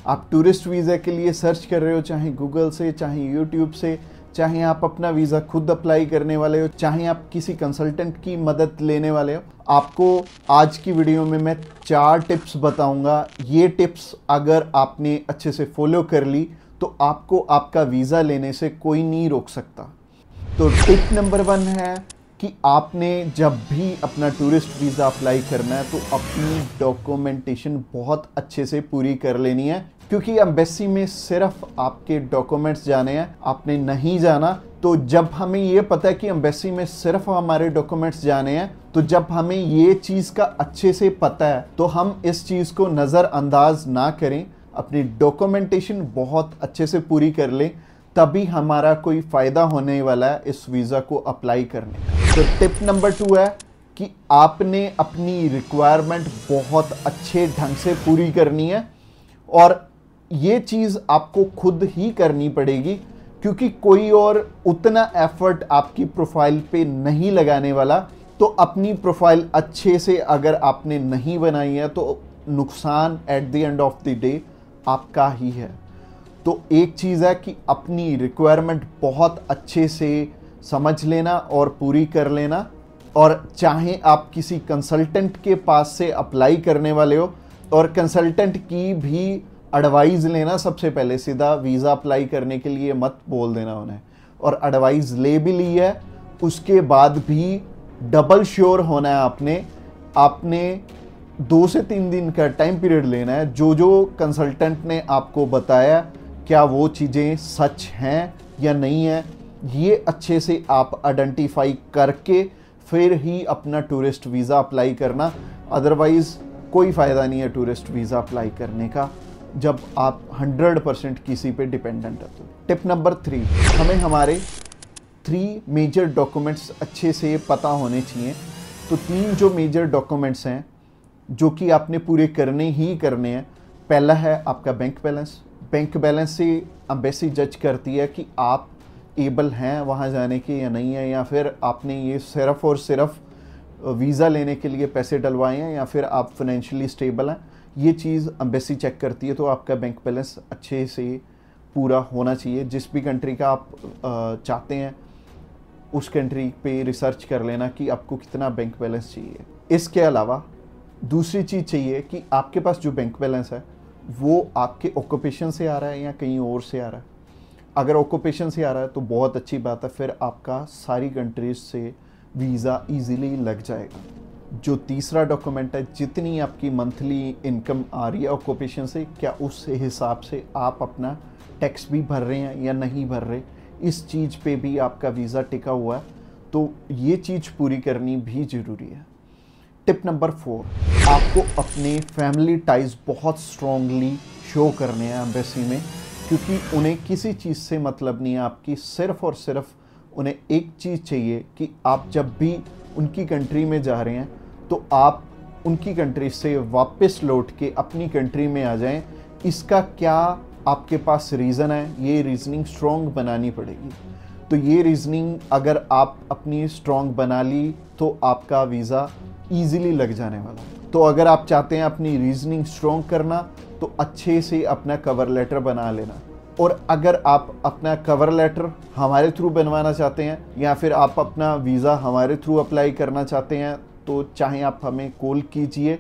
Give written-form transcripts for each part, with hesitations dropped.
आप tourist visa के लिए सर्च कर रहे हो, चाहे गूगल से, चाहे यूट्यूब से, चाहे आप अपना वीज़ा खुद अप्लाई करने वाले हो, चाहे आप किसी कंसल्टेंट की मदद लेने वाले हो, आपको आज की वीडियो में मैं 4 टिप्स बताऊंगा। ये टिप्स अगर आपने अच्छे से फॉलो कर ली तो आपको आपका वीज़ा लेने से कोई नहीं रोक सकता। तो टिप नंबर 1 है कि आपने जब भी अपना टूरिस्ट वीज़ा अप्लाई करना है तो अपनी डॉक्यूमेंटेशन बहुत अच्छे से पूरी कर लेनी है, क्योंकि एम्बेसी में सिर्फ आपके डॉक्यूमेंट्स जाने हैं, आपने नहीं जाना। तो जब हमें ये पता है कि एम्बेसी में सिर्फ हमारे डॉक्यूमेंट्स जाने हैं, तो जब हमें ये चीज़ का अच्छे से पता है तो हम इस चीज़ को नज़रअंदाज ना करें, अपनी डॉक्यूमेंटेशन बहुत अच्छे से पूरी कर लें, तभी हमारा कोई फ़ायदा होने वाला है इस वीज़ा को अप्लाई करने का। तो टिप नंबर 2 है कि आपने अपनी रिक्वायरमेंट बहुत अच्छे ढंग से पूरी करनी है, और ये चीज़ आपको खुद ही करनी पड़ेगी, क्योंकि कोई और उतना एफर्ट आपकी प्रोफाइल पे नहीं लगाने वाला। तो अपनी प्रोफाइल अच्छे से अगर आपने नहीं बनाई है तो नुकसान at the end of the day आपका ही है। तो एक चीज़ है कि अपनी रिक्वायरमेंट बहुत अच्छे से समझ लेना और पूरी कर लेना, और चाहे आप किसी कंसल्टेंट के पास से अप्लाई करने वाले हो, और कंसल्टेंट की भी एडवाइस लेना सबसे पहले। सीधा वीज़ा अप्लाई करने के लिए मत बोल देना उन्हें, और एडवाइस ले भी ली है उसके बाद भी डबल श्योर होना है। आपने 2 से 3 दिन का टाइम पीरियड लेना है। जो कंसल्टेंट ने आपको बताया क्या वो चीज़ें सच हैं या नहीं है, ये अच्छे से आप आइडेंटिफाई करके फिर ही अपना टूरिस्ट वीज़ा अप्लाई करना। अदरवाइज़ कोई फ़ायदा नहीं है टूरिस्ट वीज़ा अप्लाई करने का जब आप 100% किसी पे डिपेंडेंट है। तो टिप नंबर 3, हमें हमारे 3 मेजर डॉक्यूमेंट्स अच्छे से पता होने चाहिए। तो 3 जो मेजर डॉक्यूमेंट्स हैं जो कि आपने पूरे करने ही करने हैं। पहला है आपका बैंक बैलेंस। बैंक बैलेंस से एम्बेसी जज करती है कि आप एबल हैं वहाँ जाने के या नहीं है, या फिर आपने ये सिर्फ और सिर्फ वीज़ा लेने के लिए पैसे डलवाए हैं, या फिर आप फाइनेंशियली स्टेबल हैं। ये चीज़ एम्बेसी चेक करती है। तो आपका बैंक बैलेंस अच्छे से पूरा होना चाहिए। जिस भी कंट्री का आप चाहते हैं उस कंट्री पे रिसर्च कर लेना कि आपको कितना बैंक बैलेंस चाहिए। इसके अलावा दूसरी चीज़ चाहिए कि आपके पास जो बैंक बैलेंस है वो आपके ऑक्यूपेशन से आ रहा है या कहीं और से आ रहा है। अगर ऑक्यूपेशन से आ रहा है तो बहुत अच्छी बात है, फिर आपका सारी कंट्रीज से वीज़ा इजीली लग जाएगा। जो तीसरा डॉक्यूमेंट है, जितनी आपकी मंथली इनकम आ रही है ऑक्यूपेशन से, क्या उस हिसाब से आप अपना टैक्स भी भर रहे हैं या नहीं भर रहे, इस चीज़ पे भी आपका वीज़ा टिका हुआ है। तो ये चीज़ पूरी करनी भी ज़रूरी है। टिप नंबर 4, आपको अपने फैमिली टाइज बहुत स्ट्रॉन्गली शो करने हैं एम्बेसी में, क्योंकि उन्हें किसी चीज़ से मतलब नहीं है आपकी। सिर्फ और सिर्फ उन्हें एक चीज़ चाहिए कि आप जब भी उनकी कंट्री में जा रहे हैं तो आप उनकी कंट्री से वापस लौट के अपनी कंट्री में आ जाएं। इसका क्या आपके पास रीज़न है, ये रीज़निंग स्ट्रॉन्ग बनानी पड़ेगी। तो ये रीज़निंग अगर आप अपनी स्ट्रॉन्ग बना ली तो आपका वीज़ा ईज़िली लग जाने वाला है। तो अगर आप चाहते हैं अपनी रीज़निंग स्ट्रॉन्ग करना तो अच्छे से अपना कवर लेटर बना लेना। और अगर आप अपना कवर लेटर हमारे थ्रू बनवाना चाहते हैं या फिर आप अपना वीज़ा हमारे थ्रू अप्लाई करना चाहते हैं, तो चाहे आप हमें कॉल कीजिए,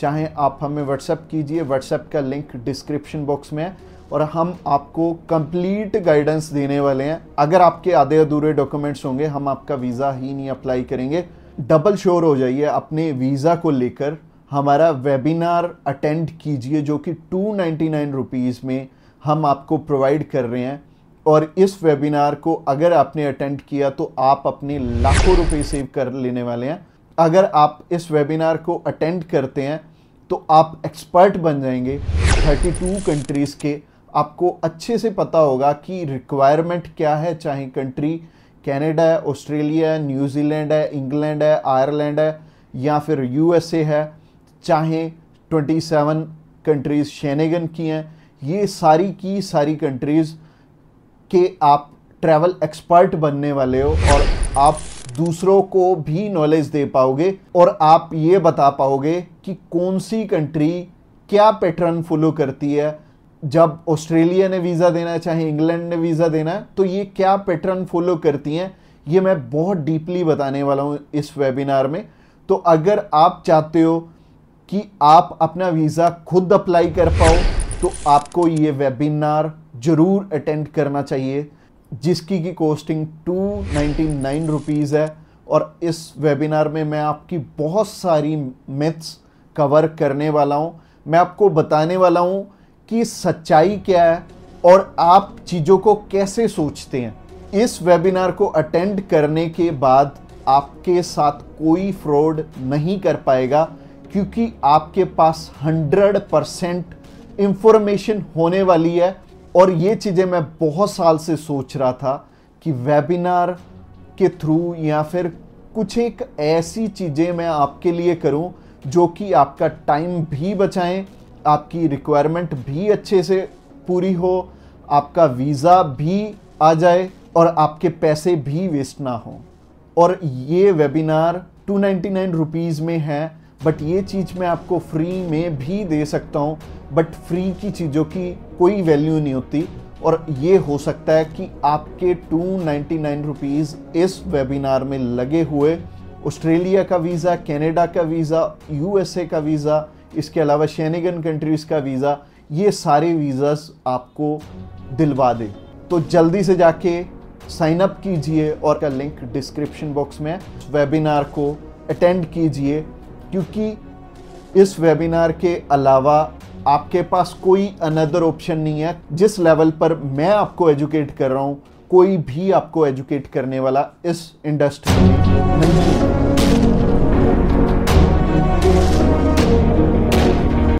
चाहे आप हमें व्हाट्सएप कीजिए। व्हाट्सएप का लिंक डिस्क्रिप्शन बॉक्स में है, और हम आपको कंप्लीट गाइडेंस देने वाले हैं। अगर आपके आधे अधूरे डॉक्यूमेंट्स होंगे हम आपका वीज़ा ही नहीं अप्लाई करेंगे। डबल श्योर हो जाइए अपने वीज़ा को लेकर। हमारा वेबिनार अटेंड कीजिए जो कि 299 रुपीज़ में हम आपको प्रोवाइड कर रहे हैं, और इस वेबिनार को अगर आपने अटेंड किया तो आप अपने लाखों रुपए सेव कर लेने वाले हैं। अगर आप इस वेबिनार को अटेंड करते हैं तो आप एक्सपर्ट बन जाएंगे 32 कंट्रीज़ के। आपको अच्छे से पता होगा कि रिक्वायरमेंट क्या है, चाहे कंट्री कनाडा है, ऑस्ट्रेलिया है, न्यूजीलैंड है, इंग्लैंड है, आयरलैंड है, या फिर यूएसए है, चाहे 27 कंट्रीज़ शेनेगन की हैं। ये सारी की सारी कंट्रीज़ के आप ट्रैवल एक्सपर्ट बनने वाले हो, और आप दूसरों को भी नॉलेज दे पाओगे, और आप ये बता पाओगे कि कौन सी कंट्री क्या पैटर्न फॉलो करती है जब ऑस्ट्रेलिया ने वीज़ा देना है, चाहे इंग्लैंड ने वीज़ा देना है, तो ये क्या पैटर्न फॉलो करती हैं, ये मैं बहुत डीपली बताने वाला हूँ इस वेबिनार में। तो अगर आप चाहते हो कि आप अपना वीज़ा खुद अप्लाई कर पाओ, तो आपको ये वेबिनार ज़रूर अटेंड करना चाहिए, जिसकी की कॉस्टिंग 299 रुपीज़ है। और इस वेबिनार में मैं आपकी बहुत सारी मिथ्स कवर करने वाला हूँ। मैं आपको बताने वाला हूँ कि सच्चाई क्या है और आप चीज़ों को कैसे सोचते हैं। इस वेबिनार को अटेंड करने के बाद आपके साथ कोई फ्रॉड नहीं कर पाएगा, क्योंकि आपके पास 100% इंफॉर्मेशन होने वाली है। और ये चीज़ें मैं बहुत साल से सोच रहा था कि वेबिनार के थ्रू या फिर कुछ एक ऐसी चीज़ें मैं आपके लिए करूं जो कि आपका टाइम भी बचाएं, आपकी रिक्वायरमेंट भी अच्छे से पूरी हो, आपका वीज़ा भी आ जाए और आपके पैसे भी वेस्ट ना हो। और ये वेबिनार 299 रुपीज़ में है, बट ये चीज़ मैं आपको फ्री में भी दे सकता हूँ। बट फ्री की चीज़ों की कोई वैल्यू नहीं होती, और ये हो सकता है कि आपके 299 रुपीज़ इस वेबिनार में लगे हुए ऑस्ट्रेलिया का वीज़ा, कनाडा का वीज़ा, यूएसए का वीज़ा, इसके अलावा शेनिगन कंट्रीज़ का वीज़ा, ये सारे वीज़ास आपको दिलवा दे। तो जल्दी से जाके साइन अप कीजिए, और का लिंक डिस्क्रिप्शन बॉक्स में है। वेबिनार को अटेंड कीजिए, क्योंकि इस वेबिनार के अलावा आपके पास कोई अनदर ऑप्शन नहीं है। जिस लेवल पर मैं आपको एजुकेट कर रहा हूँ, कोई भी आपको एजुकेट करने वाला इस इंडस्ट्री में नहीं है।